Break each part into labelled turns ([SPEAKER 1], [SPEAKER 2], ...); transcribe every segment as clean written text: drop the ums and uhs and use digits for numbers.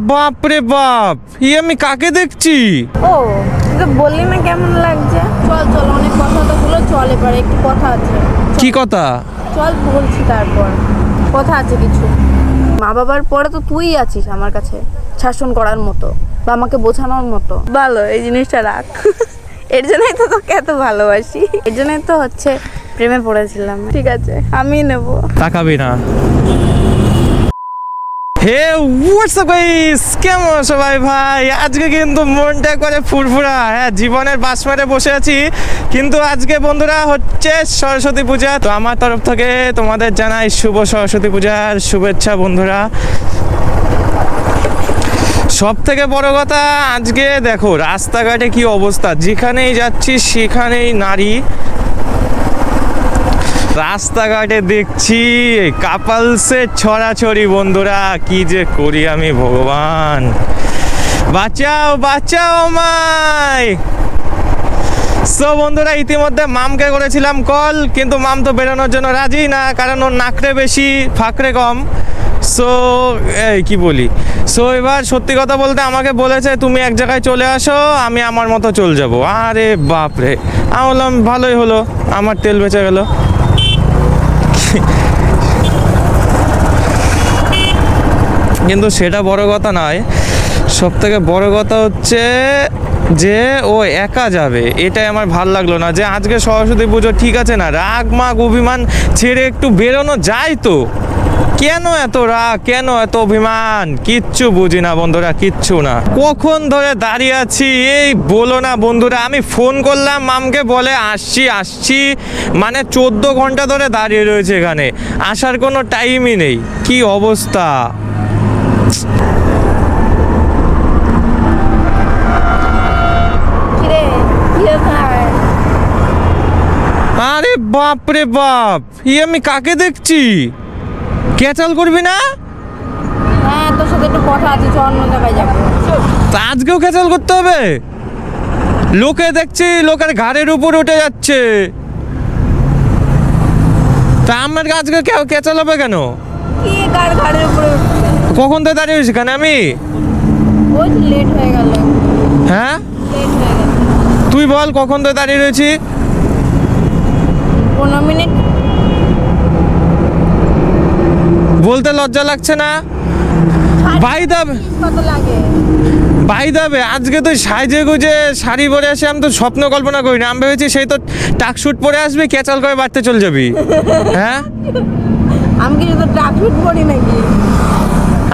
[SPEAKER 1] বাপ রে বাপ, আমি কাকে দেখছি?
[SPEAKER 2] ও তোকে বললি না কেমন লাগছে? চল চল, অনেক কথা তো হলো, চল এবার একটু কথা আছে।
[SPEAKER 1] কি কথা?
[SPEAKER 2] চল বলছি, তারপর কথা আছে কিছু। মা বাবার পরে তো তুই আছিস আমার কাছে শাসন করার মতো বা আমাকে বোঝানোর মতো। ভালো, এই জিনিসটা রাখ। এর জন্যই তো তোকে এত ভালোবাসি, এর জন্যই তো হচ্ছে প্রেমে পড়েছিলাম। ঠিক আছে, আমি নেব।
[SPEAKER 1] তাকাবি না। হে হোয়াটসঅ্যাপ গাইস, কেমন আছো ভাই? আজকে কিন্তু মনটা করে ফুরফুরা। হ্যাঁ, জীবনের বাস মেরে বসে আছি, কিন্তু আজকে বন্ধুরা হচ্ছে সরস্বতী পূজা। তো আমার তরফ থেকে তোমাদের জানাই শুভ সরস্বতী পূজার শুভেচ্ছা বন্ধুরা। সব থেকে বড় কথা, আজকে দেখো রাস্তাঘাটে কি অবস্থা, যেখানেই যাচ্ছি সেখানেই নারী। রাস্তাঘাটে দেখছি কাপলসের ছড়াছড়ি বন্ধুরা। কি যে করি আমি, ভগবান বাঁচাও বাঁচাও আমায়। সো বন্ধুরা, ইতিমধ্যে মামকে করেছিলাম কল, কিন্তু মাম তো বেরোনোর জন্য রাজি না, কারণ ওর নাকড়ে বেশি ফাঁকড়ে কম। সো কি বলি, সো এবার সত্যি কথা বলতে আমাকে বলেছে তুমি এক জায়গায় চলে আসো, আমি আমার মতো চলে যাবো। আরে বাপরে, আমি বললাম ভালোই হলো, আমার তেল বেঁচে গেল। কিন্তু সেটা বড় কথা নয়, সব থেকে বড় কথা হচ্ছে যে ও একা যাবে। এটাই আমার ভাল লাগলো না, যে আজকে সরস্বতী পুজো ঠিক আছে না, রাগ মাগ অভিমান ছেড়ে একটু বেরোনো যায় তো। কেন এত রাগ, কেন এত অভিমান? কিচ্ছু বুঝি না বন্ধুরা, কিচ্ছু না। কখন ধরে দাঁড়িয়ে আছি এই বলো না বন্ধুরা। আমি ফোন করলাম মামকে, বলে আসছি আসছি, মানে 14 ঘন্টা ধরে দাঁড়িয়ে রয়েছে এখানে, আসার কোনো টাইমই নেই। কি অবস্থা! আরে বাপ রে বাপ, আমি কাকে দেখছি? ক্যাচাল করবি না?
[SPEAKER 2] হ্যাঁ, তোর সাথে একটু কথা আছে, চল অন্য জায়গায় যাবো।
[SPEAKER 1] তা আজকেও ক্যাচাল করতে হবে? লোকে দেখছি লোকের ঘাড়ের উপর উঠে যাচ্ছে, তা আমার আজকে কেউ ক্যাচাল হবে কেন?
[SPEAKER 2] কি কার ঘাড়ের উপরে উঠছে?
[SPEAKER 1] কখন তো দাঁড়িয়ে হয়েছি কেন আমি?
[SPEAKER 2] ওই লেট হয়ে গেল।
[SPEAKER 1] হ্যাঁ,
[SPEAKER 2] লেট হয়ে গেল।
[SPEAKER 1] তুই বল কখন তো দাঁড়িয়ে রয়েছি?
[SPEAKER 2] 15 মিনিট।
[SPEAKER 1] বলতে লজ্জা লাগছে না? বাই দাবে,
[SPEAKER 2] কত লাগে?
[SPEAKER 1] বাই দাবে, আজকে তো সাজে গুজে শাড়ি পরে আসে, আমি তো স্বপ্ন কল্পনা করি না। আমি ভেবেছি সেই তো টাক শুট পরে আসবি, ক্যাচাল করে বাড়তে চলে যাবি। হ্যাঁ,
[SPEAKER 2] আমি কি তো ট্রাক শুট করি নাকি?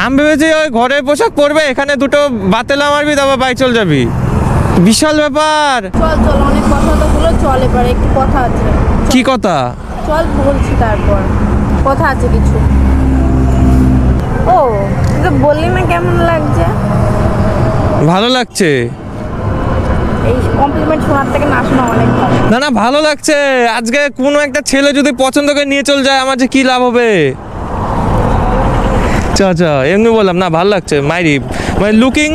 [SPEAKER 1] আমি ভেবেছি ওই ঘরের পোশাক পরবে, এখানে দুটো বাতেলা মারবি, তারপর বাই চল যাবি। বিশাল ব্যাপার।
[SPEAKER 2] চল চল, অনেক কথা তো হলো, চল এবার একটু কথা আছে।
[SPEAKER 1] কি কথা?
[SPEAKER 2] চল বলছি, তারপর কথা আছে কিছু। ও তোকে বললি না কেমন লাগছে?
[SPEAKER 1] ভালো লাগছে।
[SPEAKER 2] এই কমপ্লিমেন্ট শোনার থেকে না শোনা অনেক ভালো।
[SPEAKER 1] না না, ভালো লাগছে। আজকে কোনো একটা ছেলে যদি পছন্দ করে নিয়ে চলে যায়, আমার যে কি লাভ হবে? আচ্ছা, এমনি বললাম না, ভালো লাগছে। মাইরি মানে looking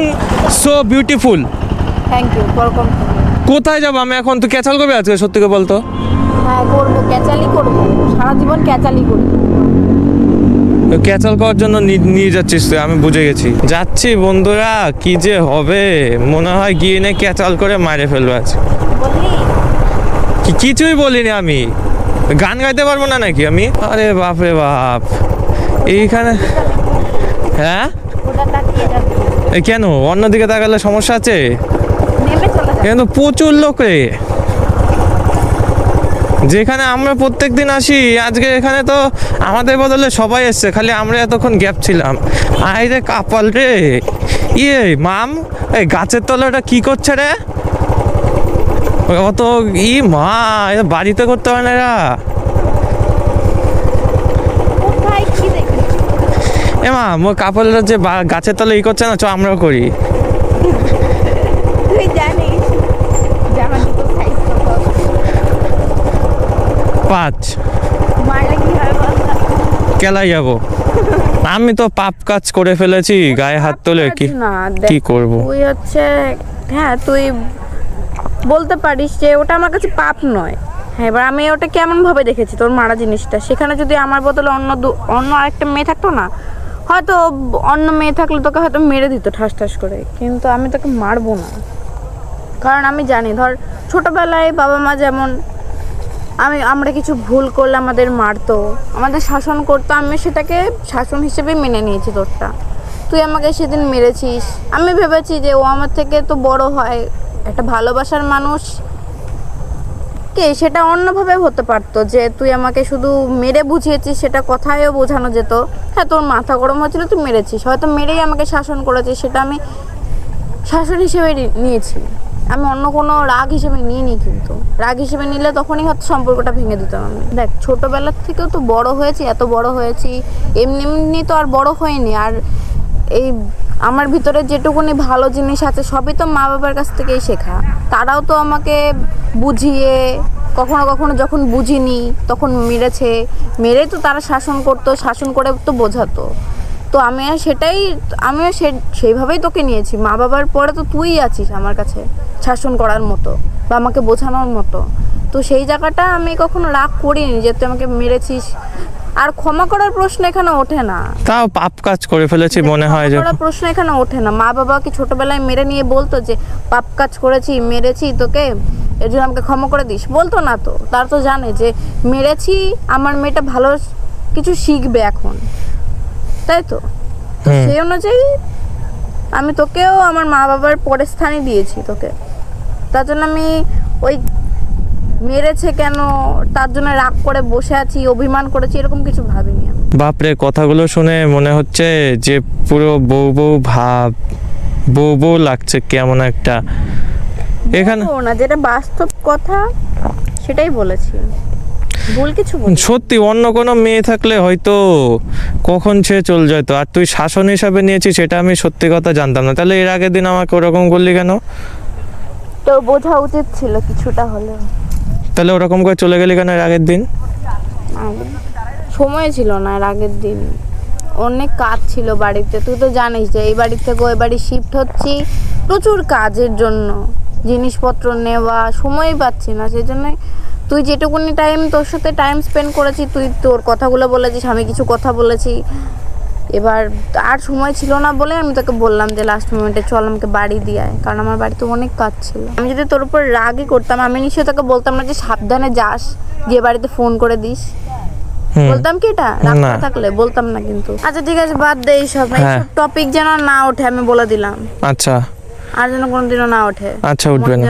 [SPEAKER 1] so beautiful.
[SPEAKER 2] Thank you for compliment.
[SPEAKER 1] কোথায় যাবো আমি এখন? তুই ক্যাচাল করবি আজকে, সত্যি করে বলতো?
[SPEAKER 2] হ্যাঁ করবো, ক্যাচালি করবো, সারা জীবন ক্যাচালি করবো।
[SPEAKER 1] ক্যাচাল করার জন্য নিয়ে যাচ্ছিস তুই, আমি বুঝে গেছি। যাচ্ছি বন্ধুরা, কি যে হবে মনে হয়, গিয়ে নে ক্যাচাল করে মারে ফেলবো আজকে।
[SPEAKER 2] বললি
[SPEAKER 1] কিছুই বলিনি আমি। গান গাইতে পারবো না নাকি আমি? আরে বাপ রে বাপ, এইখানে। হ্যাঁ,
[SPEAKER 2] ওটা তাকিয়ে যাবি।
[SPEAKER 1] কেন অন্যদিকে তাকালে সমস্যা আছে?
[SPEAKER 2] নেমে চলে যাবি।
[SPEAKER 1] কিন্তু প্রচুর লোক রে, যেখানে আমরা প্রত্যেকদিন আসি, আজকে এখানে তো আমাদের বদলে সবাই এসছে, খালি আমরা এতক্ষণ গ্যাপ ছিলাম। আই রে কাপাল রে। মাম, এই গাছের তলাটা কি করছে রে? অত মা, বাড়িতে করতে হয় না এরা?
[SPEAKER 2] কোথায় কি দেখছিস?
[SPEAKER 1] মা, মোর কাপড়টা যে গাছের তলে করছে না, চ আমরাও করি।
[SPEAKER 2] তুই জানিস জামা দুটো সাইজ কত?
[SPEAKER 1] 5।
[SPEAKER 2] মারলে কি হবে বল?
[SPEAKER 1] কেলাই যাবো? আমি তো পাপ কাজ করে ফেলেছি, গায়ে হাত তোলে কি
[SPEAKER 2] না,
[SPEAKER 1] কি করব?
[SPEAKER 2] তুই হচ্ছে, হ্যাঁ তুই বলতে পারিস যে ওটা আমার কাছে পাপ নয়। হ্যাঁ, এবার আমি ওটা কেমন ভাবে দেখেছি তোর মারা জিনিসটা, সেখানে যদি আমার বদলে অন্য আরেকটা মেয়ে থাকতো না, হয়তো অন্য মেয়ে থাকলে তোকে হয়তো মেরে দিত ঠাস ঠাস করে, কিন্তু আমি তোকে মারবো না। কারণ আমি জানি, ধর ছোটবেলায় বাবা মা যেমন আমরা কিছু ভুল করলে আমাদের মারতো, আমাদের শাসন করতো, আমি সেটাকে শাসন হিসেবে মেনে নিয়েছি তোরটা। তুই আমাকে সেদিন মেরেছিস, আমি ভেবেছি যে ও আমার থেকে তো বড় হয়, একটা ভালোবাসার মানুষ কে সেটা অন্যভাবে হতে পারতো, যে তুই আমাকে শুধু মেরে বুঝিয়েছিস, সেটা কথায়ও বোঝানো যেত। হ্যাঁ, তোর মাথা গরম হয়েছিল, তুই মেরেছিস, হয়তো মেরেই আমাকে শাসন করেছিস, সেটা আমি শাসন হিসেবে নিয়েছি, আমি অন্য কোনো রাগ হিসেবে নিইনি। কিন্তু রাগ হিসেবে নিলে তখনই হয়তো সম্পর্কটা ভেঙে দিতাম আমি। দেখ, ছোটোবেলার থেকেও তো বড় হয়েছি, এত বড় হয়েছি, এমনি এমনি তো আর বড় হয়নি। আর এই আমার ভিতরে যেটুকুনি ভালো জিনিস আছে সবই তো মা বাবার কাছ থেকেই শেখা। তারাও তো আমাকে বুঝিয়ে, কখনো কখনো যখন বুঝিনি তখন মেরেই তো তারা শাসন করতো, শাসন করে তো বোঝাতো। তো আমিও সেইভাবেই তোকে নিয়েছি। মা বাবার পরে তো তুই আছিস আমার কাছে শাসন করার মতো বা আমাকে বোঝানোর মতো। তো সেই জায়গাটা আমি কখনো রাগ করিনি যে তুই আমাকে মেরেছিস। আর ক্ষমা করার প্রশ্ন এখানে ওঠে না।
[SPEAKER 1] তাও পাপ কাজ করে ফেলেছি মনে হয় যে।
[SPEAKER 2] ক্ষমা করার প্রশ্ন এখানে ওঠে না। মা বাবা কি ছোটবেলায় মেরে নিয়ে বলতো যে পাপ কাজ করেছি, মেরেছি তোকে, এর জন্য আমাকে ক্ষমা করে দিস? বলতো না তো। তার তো জানে যে মেরেছি, আমার মেয়েটা ভালো কিছু শিখবে এখন, তাই তো। সেই অনুযায়ী আমি তোকেও আমার মা বাবার পরের স্থানই দিয়েছি তোকে। তার জন্য আমি ওই মেরেছে কেন তার জন্য রাগ করে বসে আছি, অভিমান করেছি, এরকম কিছু ভাবিনি আমি।
[SPEAKER 1] বাপরে, কথাগুলো শুনে মনে হচ্ছে যে পুরো বউ বউ ভাব, বউ বউ লাগছে কেমন একটা। এখানে
[SPEAKER 2] না, যেটা বাস্তব কথা সেটাই বলেছি, ভুল কিছু বলিনি।
[SPEAKER 1] সত্যি অন্য কোনো মেয়ে থাকলে হয়তো কখন সে চলে যেত। আর তুই শাসন হিসাবে নিয়েছিস, সেটা আমি সত্যি কথা জানতাম না। তাহলে এর আগের দিন আমাকে ওরকম করলি কেন?
[SPEAKER 2] তো বোঝা উচিত ছিল কিছুটা হলেও।
[SPEAKER 1] তাহলে ওরকম করে চলে গেলি কেন এর আগের দিন?
[SPEAKER 2] সময় ছিল না এর আগের দিন, অনেক কাজ ছিল বাড়িতে। তুই তো জানিস যে এই বাড়ি থেকে ওই বাড়ি শিফট হচ্ছি, প্রচুর কাজের জন্য জিনিসপত্র নেওয়া, সময়ই পাচ্ছি না। সেই জন্যই তুই যেটুকুনি টাইম তোর সাথে টাইম স্পেন্ড করেছি, তুই তোর কথাগুলো বলেছিস, আমি কিছু কথা বলেছি। এবার আর সময় ছিল না বলে আমি তোকে বললাম যে লাস্ট মোমেন্টে চল আমাকে বাড়ি দিয়ে আয়, কারণ আমার বাড়িতে অনেক কাজ ছিল। আমি যদি তোর উপর রাগই করতাম, আমি নিশ্চয়ই তোকে বলতাম না যে সাবধানে যাস, গিয়ে বাড়িতে ফোন করে দিস। বলতাম কি এটা? রাগ করে থাকলে বলতাম না কিন্তু। আচ্ছা ঠিক আছে, বাদ দে এইসব টপিক, যেন না ওঠে আমি বলে দিলাম।
[SPEAKER 1] আচ্ছা,
[SPEAKER 2] আর যেন কোনোদিনও না ওঠে।
[SPEAKER 1] আচ্ছা, উঠবে না।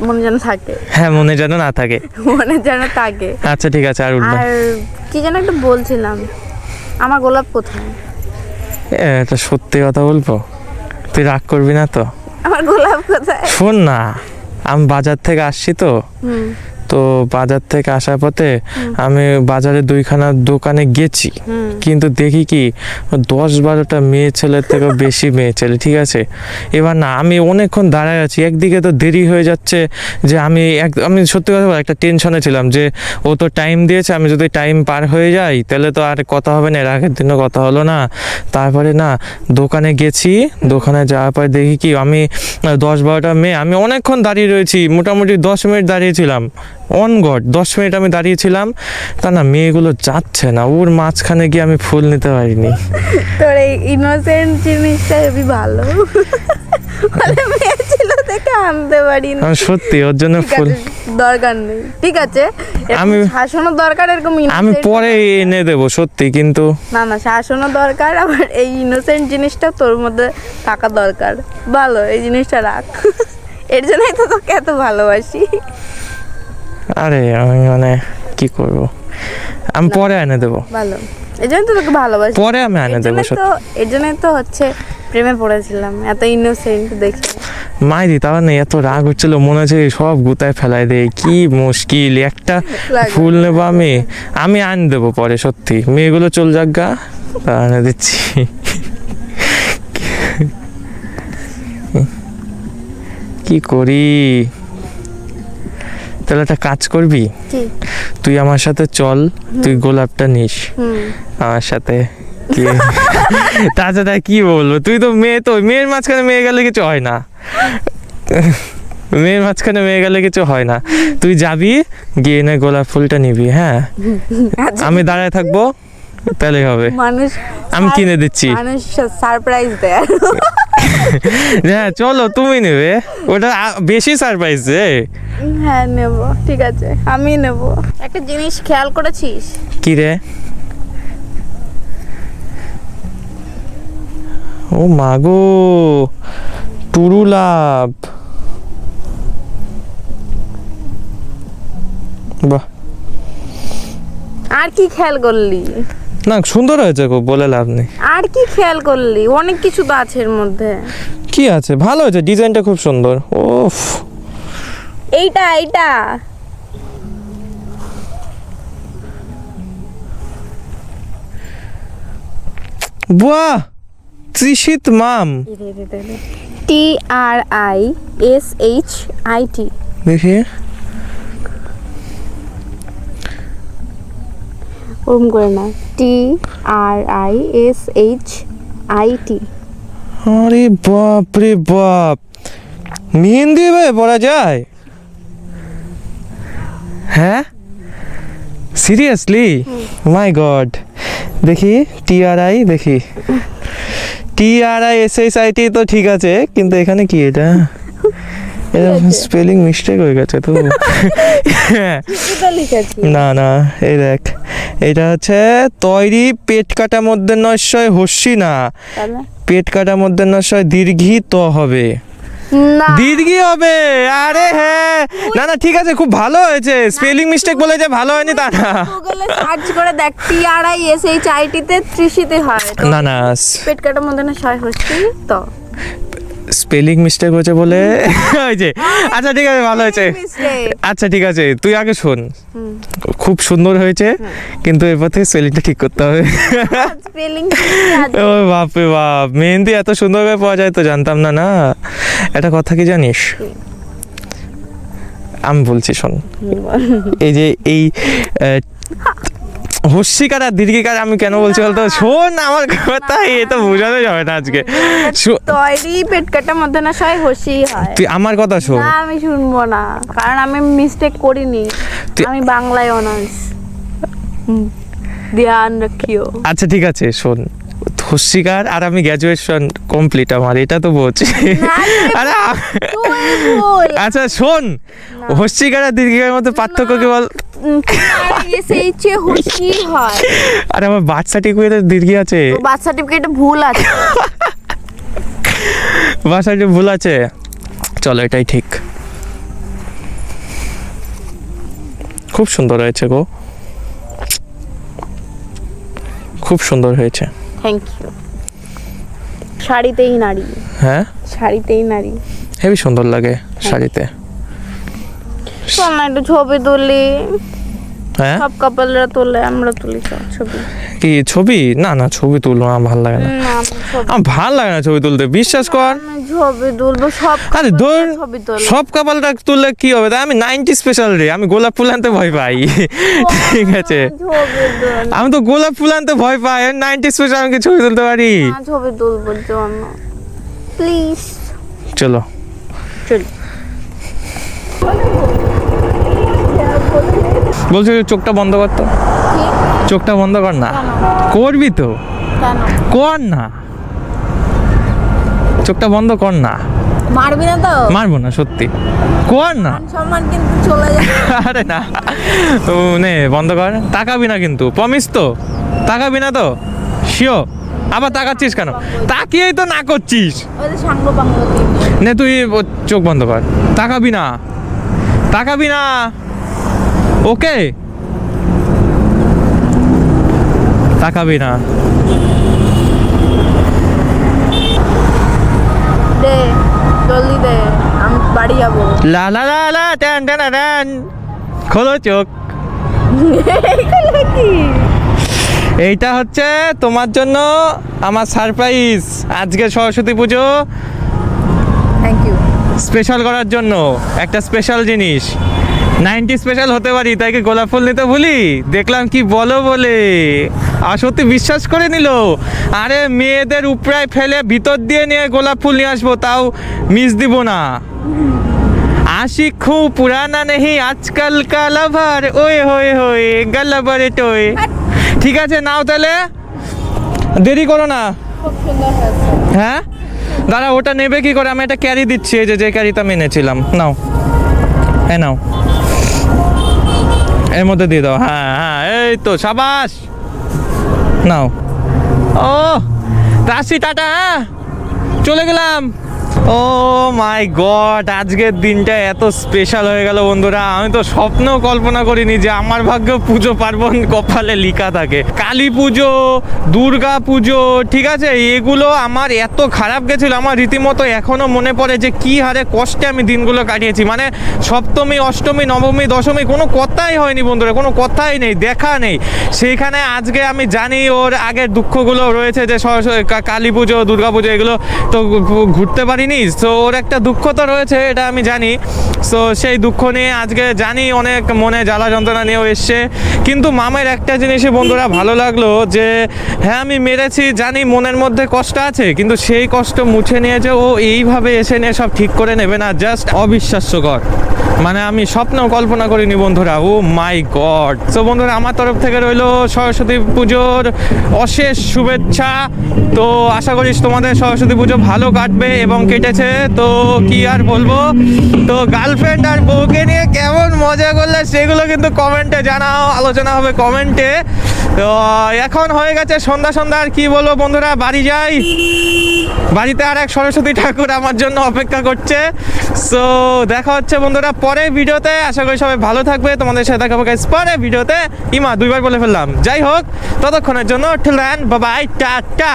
[SPEAKER 2] মনে যেন থাকে।
[SPEAKER 1] হ্যাঁ, মনে যেন না থাকে।
[SPEAKER 2] মনে যেন থাকে।
[SPEAKER 1] আচ্ছা ঠিক আছে, আর উঠবে।
[SPEAKER 2] আর কি যেন একটা বলছিলাম, আমার গোলাপ কোথায়?
[SPEAKER 1] এটা সত্যি কথা বলবো, তুই রাগ করবি না তো?
[SPEAKER 2] আমার গোলাপ কোথায়?
[SPEAKER 1] শোন না, আমি বাজার থেকে আসছি তো বাজার থেকে আসার পথে আমি বাজারে দুইখানা দোকানে গেছি, কিন্তু দেখি কি 10-12টা মেয়ে ছেলের থেকে বেশি মেয়ে ছেলে, ঠিক আছে। এবার না, আমি অনেকক্ষণ দাঁড়ায় আছি, একদিকে তো দেরি হয়ে যাচ্ছে, যে আমি সত্যি কথা একটা টেনশনে ছিলাম যে ও তো টাইম দিয়েছে, আমি যদি টাইম পার হয়ে যাই তাহলে তো আর কথা হবে না। এর আগের দিনও কথা হলো না। তারপরে না দোকানে গেছি, দোকানে যাওয়ার পর দেখি কি আমি 10-12টা মেয়ে, আমি অনেকক্ষণ দাঁড়িয়ে রয়েছি, মোটামুটি 10 মিনিট দাঁড়িয়েছিলাম, অন গড 10 মিনিট আমি দাঁড়িয়েছিলাম। তা না, মেয়েগুলো যাচ্ছে না, ওর মাঝখানে গিয়ে আমি ফুল নিতে পারিনি।
[SPEAKER 2] তোর এই ইনোসেন্ট জিনিসটা হেবি ভালো, মানে মেয়ে ছিল দেখে আনতে পারি না।
[SPEAKER 1] সত্যি ওর জন্য ফুল
[SPEAKER 2] দরকার নেই, ঠিক আছে।
[SPEAKER 1] আমি
[SPEAKER 2] শাসনও দরকার, এরকম
[SPEAKER 1] আমি পরে এনে দেবো সত্যি, কিন্তু
[SPEAKER 2] না শাসনও দরকার, আবার এই ইনোসেন্ট জিনিসটা তোর মধ্যে থাকা দরকার। ভালো, এই জিনিসটা রাখ, এর জন্যই তো তোকে এত ভালোবাসি।
[SPEAKER 1] আরে আমি মানে কি করব, আমি পরে এনে দেবো।
[SPEAKER 2] ভালো, এই জন্য তো তোকে ভালোবাসি,
[SPEAKER 1] পরে আমি এনে দেবো।
[SPEAKER 2] এর জন্যই তো হচ্ছে প্রেমে পড়েছিলাম, এত ইনোসেন্ট দেখে।
[SPEAKER 1] মাইরি, তাহলে না এত রাগ হচ্ছিল, মনে হচ্ছে সব গুতায় ফেলাই দেয়। কি মুশকিল, একটা ফুল নেবো আমি আনি দেবো পরে, সত্যি। মেয়েগুলো চল যাক গা, তা এনে দিচ্ছি। কি করি? তাহলে একটা কাজ করবি, তুই আমার সাথে চল, তুই গোলাপটা নিস আমার সাথে। তাছাড়া কি বলবো, তুই তো মেয়ে, তো মেয়ের মাঝখানে মেয়ে গেলে কিছু হয় না, মেয়ের মাঝখানে মেয়ে গেলে কিছু হয় না। তুই যাবি, গিয়ে না গোলাপ ফুলটা নিবি, হ্যাঁ। আমি দাঁড়ায় থাকবো, তাহলে হবে,
[SPEAKER 2] মানুষ
[SPEAKER 1] আমি কিনে দিচ্ছি।
[SPEAKER 2] মানুষ সারপ্রাইজ দেয়।
[SPEAKER 1] হ্যাঁ চলো তুমি নেবে, ওটা বেশি সারপ্রাইজ রে।
[SPEAKER 2] হ্যাঁ নেব, ঠিক আছে আমি নেব। একটা জিনিস খেয়াল করেছিস?
[SPEAKER 1] কি রে? ও মাগো, টুরু লাভ, বাহ।
[SPEAKER 2] আর কি খেয়াল করলি?
[SPEAKER 1] না সুন্দর হয়েছে খুব, বলে লাভ নেই।
[SPEAKER 2] আর কি খেয়াল করলি? অনেক কিছু তো আছে এর মধ্যে।
[SPEAKER 1] কি আছে? ভালো হয়েছে, ডিজাইনটা খুব সুন্দর। ওফ,
[SPEAKER 2] এইটা এইটা
[SPEAKER 1] বাহ, তৃষিত মাম।
[SPEAKER 2] TRISHIT।
[SPEAKER 1] দেখি,
[SPEAKER 2] ওরকম করে না, TRISHIT।
[SPEAKER 1] আরে বাপ রে বাপ, মেহেন্দি ভাবে পড়া যায়? হ্যাঁ সিরিয়াসলি? মাই গড। দেখি TRI, দেখি TRISHIT তো ঠিক আছে, কিন্তু এখানে কি এটা? এটা স্পেলিং মিস্টেক হয়ে গেছে তো। না না, এই দেখ, এটা হচ্ছে তৈরি পেট কাটা মধ্যে নশ্বয় হস্যি না, পেট কাটা মধ্যে নশ্বয় দীর্ঘি ত হবে,
[SPEAKER 2] না
[SPEAKER 1] দীর্ঘি হবে। আরে হ্যাঁ, না না ঠিক আছে, খুব ভালো হয়েছে। স্পেলিং মিস্টেক বলে যে ভালো হয়নি তা না।
[SPEAKER 2] গুগলে সার্চ করে দেখ, TRISHIT তে ত্রিশিতে হয় তো।
[SPEAKER 1] না না,
[SPEAKER 2] পেট কাটার মধ্যে না ছয় হচ্ছে তো।
[SPEAKER 1] স্পেলিং মিস্টেক হয়েছে বলে হয়েছে। আচ্ছা ঠিক আছে, ভালো হয়েছে।
[SPEAKER 2] Mistake।
[SPEAKER 1] আচ্ছা ঠিক আছে, তুই আগে শোন। খুব সুন্দর হয়েছে, কিন্তু এরপর থেকে স্পেলিংটা ঠিক করতে হবে।
[SPEAKER 2] স্পেলিং
[SPEAKER 1] ও বাপ রে বাপ, মেহেন্দি এত সুন্দরভাবে পাওয়া যায় তো জানতাম না। না একটা কথা কি জানিস, আমি বলছি শোন, এই যে এই হস্যিকার আর দীর্ঘিকার আমি কেন বলছি বলতো, শোন আমার কথা, এ তো বোঝানো যাবে না আজকে।
[SPEAKER 2] তৈরি পেট কাটার মধ্যে না ছয় হসি হয়।
[SPEAKER 1] তুই আমার কথা শোন।
[SPEAKER 2] না আমি শুনবো না, কারণ আমি মিস্টেক করিনি, আমি বাংলায় অনার্স। ধ্যান রাখিও।
[SPEAKER 1] আচ্ছা ঠিক আছে শোন, হস্যিকার আর আমি গ্র্যাজুয়েশন কমপ্লিট আমার, এটা তো বলছি। আরে
[SPEAKER 2] তুই ভুল।
[SPEAKER 1] আচ্ছা শোন, হস্যিকার আর দীর্ঘিকার মধ্যে পার্থক্য কি বল?
[SPEAKER 2] TRISHIT হসি হয়।
[SPEAKER 1] আরে আমার বার্থ সার্টিফিকেটে দীর্ঘি আছে,
[SPEAKER 2] বার্থ সার্টিফিকেটে ভুল আছে।
[SPEAKER 1] বার্থ সার্টিফিকেট ভুল আছে। চলো এটাই ঠিক। খুব সুন্দর হয়েছে গো, খুব সুন্দর হয়েছে।
[SPEAKER 2] Thank you. শাড়িতেই নারী।
[SPEAKER 1] হ্যাঁ
[SPEAKER 2] শাড়িতেই নারী।
[SPEAKER 1] হেবি সুন্দর লাগে শাড়িতে।
[SPEAKER 2] চল না একটু ছবি তুলি।
[SPEAKER 1] হ্যাঁ
[SPEAKER 2] সব কাপলরা তোলে, আমরা তুলি চল ছবি।
[SPEAKER 1] কি ছবি? না না ছবি তুলবো আমার ভালো লাগে না,
[SPEAKER 2] না আমি ছবি
[SPEAKER 1] আমার ভালো লাগে না ছবি তুলতে, বিশ্বাস কর।
[SPEAKER 2] আমি ছবি তুলবো সব।
[SPEAKER 1] আরে ধর,
[SPEAKER 2] ছবি তোলে।
[SPEAKER 1] সব কাপালটা তুললে কি হবে? তাই আমি 90 স্পেশাল রে, আমি গোলাপ ফুল আনতে ভয় পাই। ঠিক আছে,
[SPEAKER 2] ছবি তুল।
[SPEAKER 1] আমি তো গোলাপ ফুল আনতে ভয় পাই, 90 স্পেশাল আমি কি ছবি তুলতে পারি?
[SPEAKER 2] না ছবি তুলবো জন্য প্লিজ।
[SPEAKER 1] চলো
[SPEAKER 2] চল।
[SPEAKER 1] বলছি চোখটা বন্ধ কর তো, চোখটা বন্ধ কর না। করবি তো,
[SPEAKER 2] কেন
[SPEAKER 1] কর না, চোখটা বন্ধ কর না।
[SPEAKER 2] মারবি না তো?
[SPEAKER 1] মারবো না সত্যি, কর না।
[SPEAKER 2] সম্মান কিন্তু চলে যাবে।
[SPEAKER 1] আরে না, ও নে বন্ধ কর। তাকাবি না কিন্তু, প্রমিস তো? তাকাবি না তো? শিওর? আবার তাকাচ্ছিস কেন? তাকিয়েই তো না করছিস।
[SPEAKER 2] ওই যে সাঙ্গ পাঙ্গ দিন।
[SPEAKER 1] নে তুই চোখ বন্ধ কর, তাকাবি না, তাকাবি না। ওকে, তাকাবি না।
[SPEAKER 2] দে জলদি দে, আমি বাড়ি যাবো।
[SPEAKER 1] লা লা লা লা টান টান টান, খোলো চোখ।
[SPEAKER 2] কি
[SPEAKER 1] এইটা হচ্ছে তোমার জন্য আমার সারপ্রাইজ, আজকে সরস্বতী পুজো
[SPEAKER 2] থ্যাংক ইউ।
[SPEAKER 1] স্পেশাল করার জন্য একটা স্পেশাল জিনিস। 90 স্পেশাল হতে পারি, তাই কি গোলাপ ফুল নিতে ভুলি? দেখলাম কি বলো বলে, আর সত্যি বিশ্বাস করে নিল। আরে মেয়েদের উপরায় ফেলে ভিতর দিয়ে নিয়ে গোলাপ ফুল নিয়ে আসবো, তাও মিস দিব না। आशिक हूँ पुराना नहीं आजकल का लवर, ओए होए होए गलबर टोए। ঠিক আছে নাও তাহলে, দেরি করো না।
[SPEAKER 2] খুব সুন্দর হয়েছে।
[SPEAKER 1] হ্যাঁ দাঁড়া, ওটা নেবে কি করে? আমি একটা ক্যারি দিচ্ছি, এই যে ক্যারিটা আমি এনেছিলাম, নাও হ্যাঁ নাও, এর মধ্যে দিয়ে দাও। হ্যাঁ হ্যাঁ এই তো, সাবাস, নাও। ও রাশি, টাটা, হ্যাঁ চলে গেলাম। ও মাই গড, আজকের দিনটা এত স্পেশাল হয়ে গেল বন্ধুরা। আমি তো স্বপ্নেও কল্পনা করিনি যে আমার ভাগ্যে পুজো পার্বণ কপালে লিখা থাকে। কালী পুজো, দুর্গা পুজো, ঠিক আছে, এগুলো আমার এত খারাপ গেছিল, আমার রীতিমতো এখনও মনে পড়ে যে কি হারে কষ্টে আমি দিনগুলো কাটিয়েছি। মানে সপ্তমী, অষ্টমী, নবমী, দশমী কোনো কথাই হয়নি বন্ধুরা, কোনো কথাই নেই, দেখা নেই। সেইখানে আজকে আমি জানি ওর আগের দুঃখগুলো রয়েছে, যে কালী পুজো, দুর্গা পুজো এগুলো তো ঘুরতে পারিনি। সো ওর একটা দুঃখ তো রয়েছে, এটা আমি জানি। সো সেই দুঃখ নিয়ে আজকে জানি অনেক মনে জ্বালা যন্ত্রণা নিয়েও এসছে। কিন্তু মামের একটা জিনিসই বন্ধুরা ভালো লাগলো, যে হ্যাঁ আমি মেরেছি জানি, মনের মধ্যে কষ্ট আছে, কিন্তু সেই কষ্ট মুছে নিয়েছে ও, এইভাবে এসে নিয়ে সব ঠিক করে নেবে না, জাস্ট অবিশ্বাস্যকর। মানে আমি স্বপ্নেও কল্পনা করিনি বন্ধুরা। ও মাই গড। সো বন্ধুরা, আমার তরফ থেকে রইলো সরস্বতী পুজোর অশেষ শুভেচ্ছা। তো আশা করি তোমাদের সরস্বতী পুজো ভালো কাটবে এবং কেটেছে। তো কি আর বলবো, তো গার্লফ্রেন্ড আর বউকে নিয়ে কেমন মজা করলে সেগুলো কিন্তু কমেন্টে জানাও, আলোচনা হবে কমেন্টে। তো এখন হয়ে গেছে সন্ধ্যা সন্ধ্যা, আর কি বলবো বন্ধুরা, বাড়ি যাই। বাড়িতে আর এক সরস্বতী ঠাকুর আমার জন্য অপেক্ষা করছে। সো দেখা হচ্ছে বন্ধুরা পরে ভিডিওতে। আশা করি সবাই ভালো থাকবে, তোমাদের সাথে দেখা হবে গাইস পরে ভিডিওতে। ইমা দুইবার বলে ফেললাম, যাই হোক ততক্ষণের জন্য till then, bye bye, tata.